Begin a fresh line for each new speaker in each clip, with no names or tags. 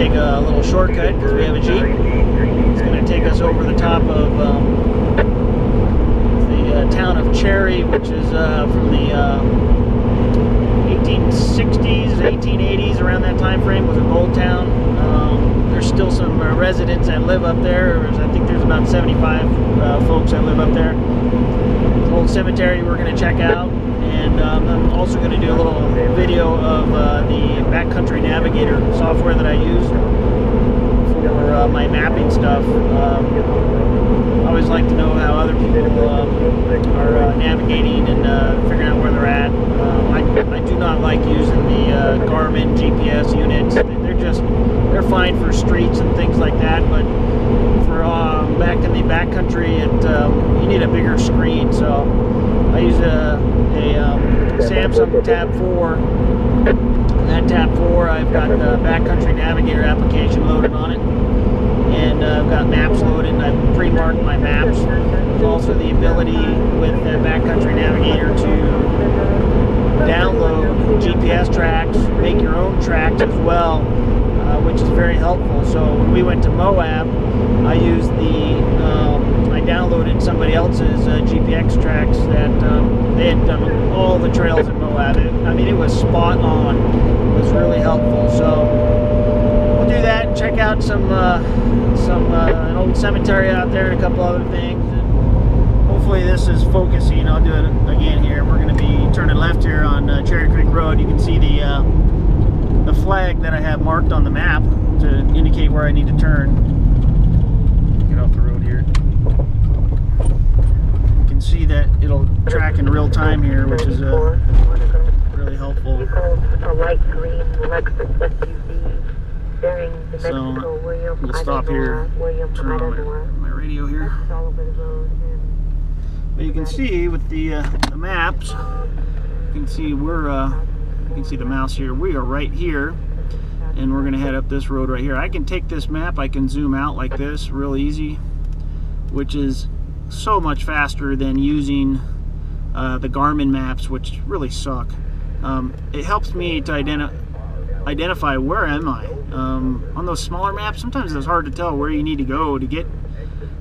take a little shortcut because we have a Jeep. It's going to take us over the top of the town of Cherry, which is from the 1860s, 1880s, around that time frame. Was a gold town. There's still some residents that live up there. I think there's about 75 folks that live up there. It's an old cemetery we're going to check out. And I'm also going to do a little video of the BackCountry Navigator software that I use for my mapping stuff. I always like to know how other people are navigating and figuring out where they're at. I do not like using the Garmin GPS units. They're fine for streets and things like that, but for back in the backcountry, you need a bigger screen. So I use a Samsung Tab 4. And that Tab 4, I've got the BackCountry Navigator application loaded on it, and I've got maps loaded, and I've pre-marked my maps. There's also the ability with the BackCountry Navigator to download GPS tracks, make your own tracks as well, which is very helpful. So when we went to Moab, I used I downloaded somebody else's GPX tracks that they had done all the trails in Moab. It was spot on. It was really helpful. So we'll do that and check out an old cemetery out there and a couple other things. And hopefully this is focusing. I'll do it again here. We're going to be turning left here on Cherry Creek Road. You can see the flag that I have marked on the map to indicate where I need to turn. Get off the road here. You can see that it'll track in real time here, which is really helpful.
A light green Lexus SUV bearing New Mexico,
So we'll stop here, turn on my radio here. But you can see with the maps, you can see you can see the mouse here. We are right here, and we're going to head up this road right here. I can take this map, I can zoom out like this real easy, which is so much faster than using the Garmin maps, which really suck. It helps me to identify where am I. On those smaller maps, sometimes it's hard to tell where you need to go to get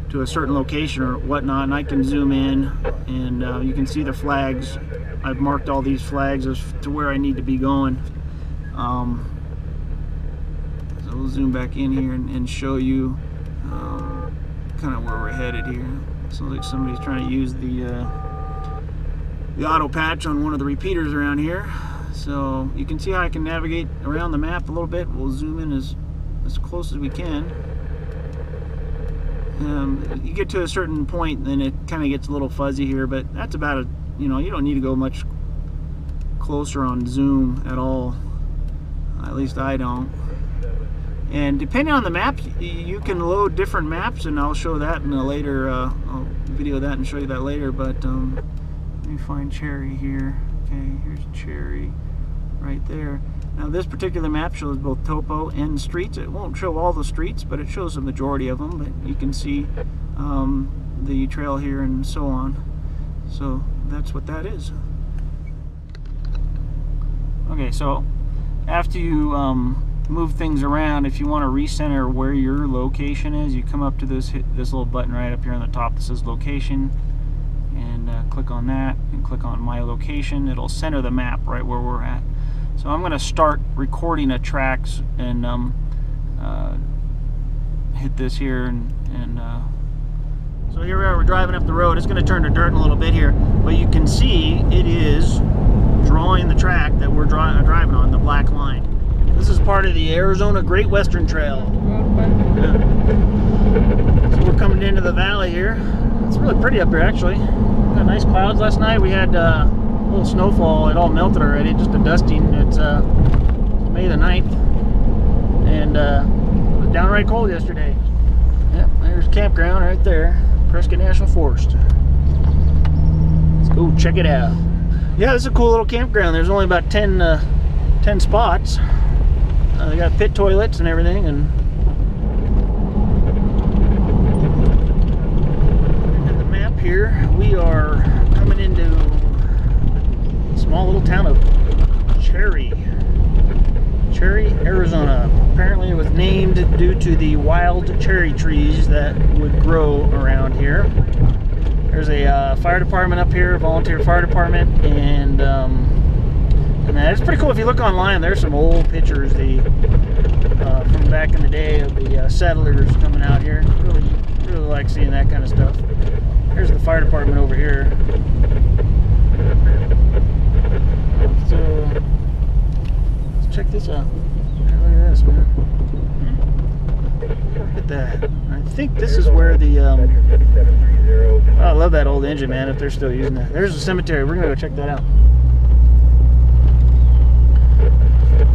to a certain location or whatnot, and I can zoom in, and you can see the flags. I've marked all these flags as to where I need to be going. So we'll zoom back in here and show you kind of where we're headed here. So like somebody's trying to use the auto patch on one of the repeaters around here. So you can see how I can navigate around the map a little bit. We'll zoom in as close as we can. You get to a certain point, then it kind of gets a little fuzzy here, but that's about it. You don't need to go much closer on zoom at all. At least I don't. And depending on the map, you can load different maps, and I'll show that in a later. I'll video that and show you that later. But let me find Cherry here. Okay, here's Cherry right there. Now this particular map shows both topo and streets. It won't show all the streets, but it shows the majority of them. But you can see the trail here and so on. So that's what that is. Okay, so after you move things around, if you want to recenter where your location is, you come up to this little button right up here on the top that says location, and click on that and click on my location. It'll center the map right where we're at. So I'm going to start recording a tracks and hit this here and so here we are. We're driving up the road. It's going to turn to dirt in a little bit here, but you can see it is drawing the track that we're driving on, the black line. This is part of the Arizona Great Western Trail. Yeah. So we're coming into the valley here. It's really pretty up here, actually. We got nice clouds last night. We had a little snowfall. It all melted already, just a dusting. It's May the 9th, and it was downright cold yesterday. Yep, there's a campground right there, Prescott National Forest. Let's go check it out. Yeah, this is a cool little campground. There's only about 10 spots. They got pit toilets and everything, and the map here, we are coming into a small little town of Cherry, Arizona. Apparently it was named due to the wild cherry trees that would grow around here. There's a fire department up here, volunteer fire department, and it's pretty cool. If you look online, there's some old pictures from back in the day of the settlers coming out here. Really like seeing that kind of stuff. Here's the fire department over here. Let's check this out. Look at this, man. Look at that. I think this is where the I love that old engine, man, if they're still using that. There's a cemetery. We're gonna go check that out.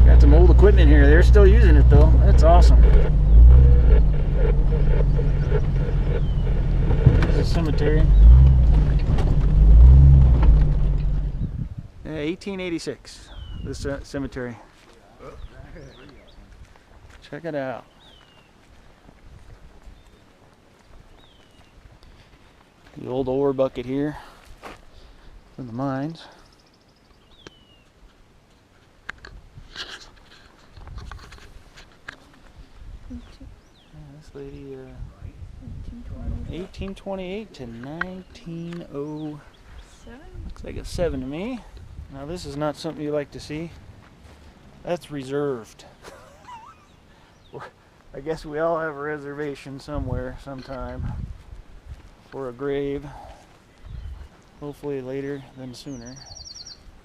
Got some old equipment here. They're still using it though. That's awesome. There's a cemetery. Yeah, 1886. This cemetery. Check it out. The old ore bucket here from the mines. This lady, 1828 to 1907. Looks like a 7 to me. Now this is not something you like to see. That's reserved. I guess we all have a reservation somewhere, sometime, for a grave. Hopefully later than sooner.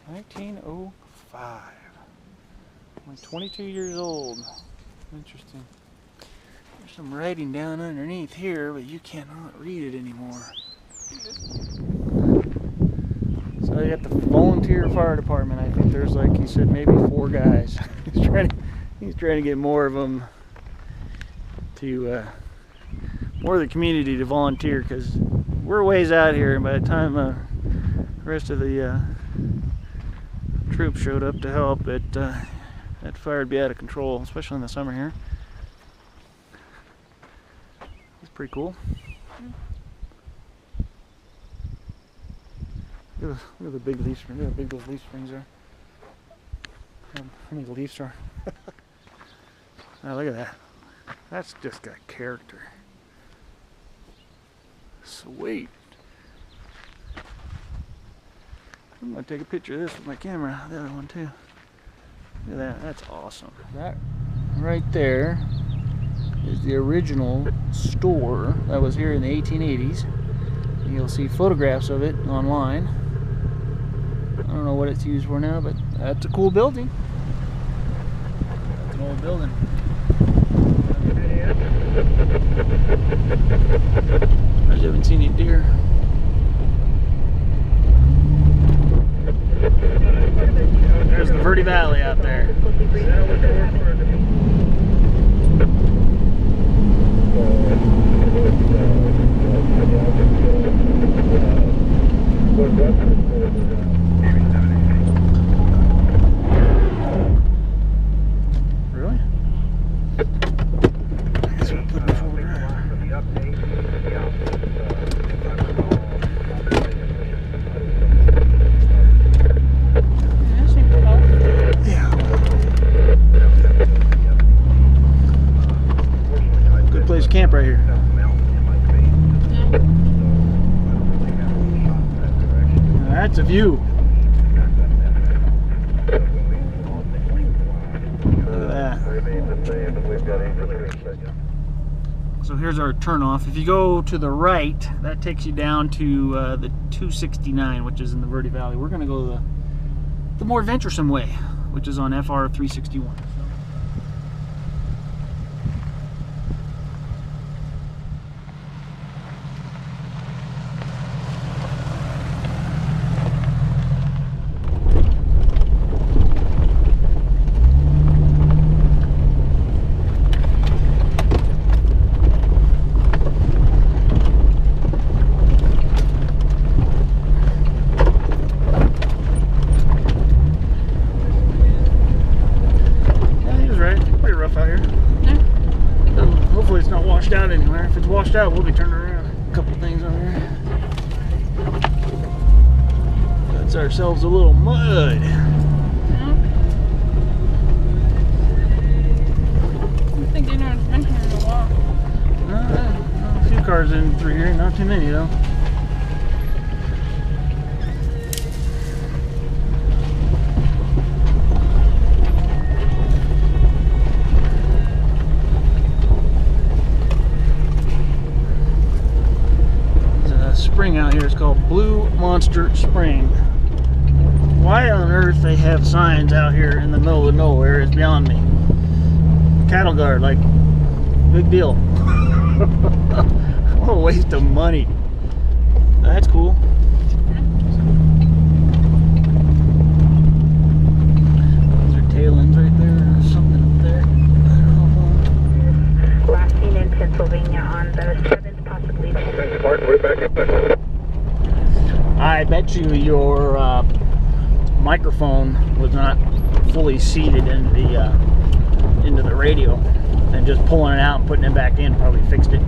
1905. I'm 22 years old. Interesting. There's some writing down underneath here, but you cannot read it anymore. So you got the volunteer fire department. I think there's, like he said, maybe 4 guys. He's trying to get more of them to more of the community to volunteer, because we're ways out here, and by the time the rest of the troops showed up to help, that fire would be out of control, especially in the summer here. It's pretty cool. Look at the big leaf springs. Look how big those leaf springs are. How many leaves are? Oh, look at that. That's just got character. Sweet. I'm going to take a picture of this with my camera. The other one too. Look at that. That's awesome. That right there is the original store that was here in the 1880s. You'll see photographs of it online. I don't know what it's used for now, but that's a cool building. That's an old building. I haven't seen any deer. There's the Verde Valley out there. Really? I guess we'll put it in four-wheel drive. Yeah. Good place to camp right here. That's a view. Look at that. So here's our turnoff. If you go to the right, that takes you down to the 269, which is in the Verde Valley. We're going to go the more venturesome way, which is on FR 361. Out anywhere. If it's washed out, we'll be turning around. A couple things on there. That's ourselves a little mud.
think anyone's been here in a while.
A few cars in through here, not too many though. Spring out here is called Blue Monster Spring. Why on earth they have signs out here in the middle of nowhere is beyond me. Cattle guard, like, big deal. What a waste of money. That's cool. Those are tail ends right there, or something up there. I don't know.
Last seen in Pennsylvania on the 7th, possibly.
I bet you your microphone was not fully seated into the radio, and just pulling it out and putting it back in probably fixed it.